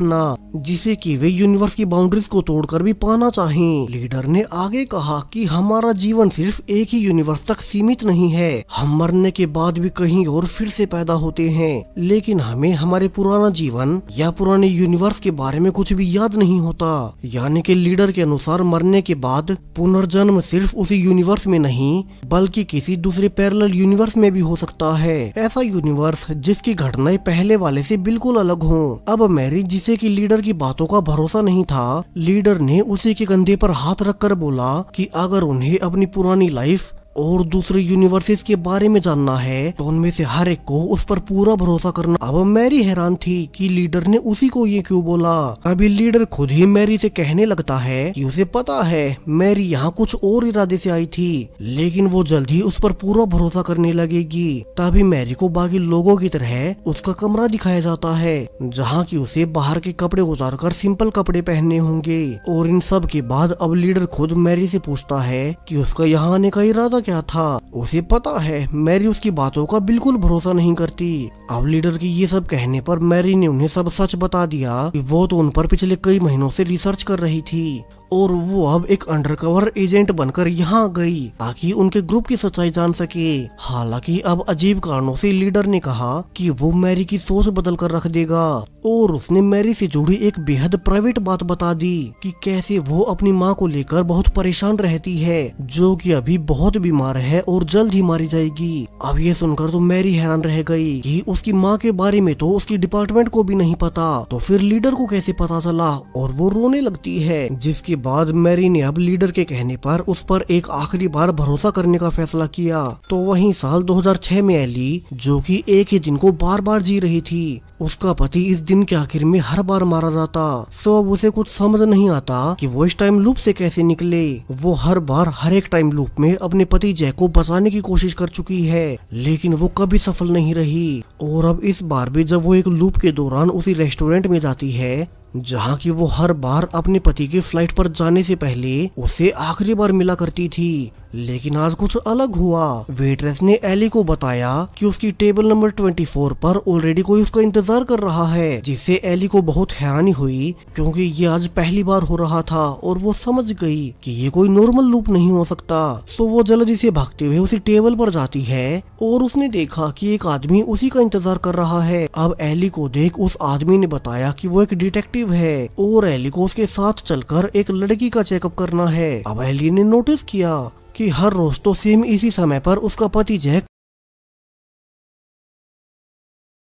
ना जिसे कि वे यूनिवर्स की बाउंड्रीज को तोड़कर भी पाना चाहें। लीडर ने आगे कहा कि हमारा जीवन सिर्फ एक ही यूनिवर्स तक सीमित नहीं है, हम मरने के बाद भी कहीं और फिर से पैदा होते हैं, लेकिन हमें हमारे पुराना जीवन या पुराने यूनिवर्स के बारे में कुछ भी याद नहीं होता। यानी कि लीडर के अनुसार मरने के बाद पुनर्जन्म सिर्फ उसी यूनिवर्स में नहीं बल्कि किसी दूसरे पैरेलल यूनिवर्स में भी हो सकता है, ऐसा यूनिवर्स जिसकी घटनाएं पहले वाले से बिल्कुल अलग हों। अब मैरी जिसे कि लीडर की बातों का भरोसा नहीं था, लीडर ने उसी के कंधे पर हाथ रखकर बोला कि अगर उन्हें अपनी पुरानी लाइफ और दूसरे यूनिवर्सेस के बारे में जानना है तो उनमें से हर एक को उस पर पूरा भरोसा करना। अब मैरी हैरान थी कि लीडर ने उसी को ये क्यों बोला। अभी लीडर खुद ही मैरी से कहने लगता है कि उसे पता है मैरी यहाँ कुछ और इरादे से आई थी, लेकिन वो जल्द ही उस पर पूरा भरोसा करने लगेगी। तभी मैरी को बाकी लोगों की तरह उसका कमरा दिखाया जाता है जहाँ की उसे बाहर के कपड़े उतार कर सिंपल कपड़े पहनने होंगे। और इन सब के बाद अब लीडर खुद मैरी से पूछता है कि उसका यहाँ आने का इरादा क्या था। उसे पता है मैरी उसकी बातों का बिल्कुल भरोसा नहीं करती। अब लीडर की ये सब कहने पर मैरी ने उन्हें सब सच बता दिया कि वो तो उन पर पिछले कई महीनों से रिसर्च कर रही थी और वो अब एक अंडरकवर एजेंट बनकर यहाँ आ गई ताकि उनके ग्रुप की सच्चाई जान सके। हालांकि अब अजीब कारणों से लीडर ने कहा कि वो मैरी की सोच बदल कर रख देगा और उसने मैरी से जुड़ी एक बेहद प्राइवेट बात बता दी कि कैसे वो अपनी माँ को लेकर बहुत परेशान रहती है जो कि अभी बहुत बीमार है और जल्द ही मारी जाएगी। अब ये सुनकर तो मैरी हैरान रह गई कि उसकी माँ के बारे में तो उसकी डिपार्टमेंट को भी नहीं पता, तो फिर लीडर को कैसे पता चला, और वो रोने लगती है। जिसके बाद मैरी ने अब लीडर के कहने पर उस पर एक आखिरी बार भरोसा करने का फैसला किया। तो वहीं साल 2006 में एली, जो कि एक ही दिन को बार बार जी रही थी, उसका पति इस दिन के आखिर में हर बार मारा जाता। सो अब उसे कुछ समझ नहीं आता कि वो इस टाइम लूप से कैसे निकले। वो हर बार हर एक टाइम लूप में अपने पति जैक को बचाने की कोशिश कर चुकी है, लेकिन वो कभी सफल नहीं रही। और अब इस बार भी जब वो एक लूप के दौरान उसी रेस्टोरेंट में जाती है जहाँ की वो हर बार अपने पति के फ्लाइट पर जाने से पहले उसे आखिरी बार मिला करती थी, लेकिन आज कुछ अलग हुआ। वेट्रेस ने एली को बताया कि उसकी टेबल नंबर 24 पर ऑलरेडी कोई उसका इंतजार कर रहा है, जिससे एली को बहुत हैरानी हुई क्योंकि ये आज पहली बार हो रहा था और वो समझ गई कि ये कोई नॉर्मल लूप नहीं हो सकता। तो वो जल्दी से भागते हुए उसी टेबल पर जाती है और उसने देखा कि एक आदमी उसी का इंतजार कर रहा है। अब एली को देख उस आदमी ने बताया कि वो एक डिटेक्टिव है और एली को उसके साथ चलकर एक लड़की का चेकअप करना है। अब एली ने नोटिस किया कि हर रोज तो सेम इसी समय पर उसका पति जैक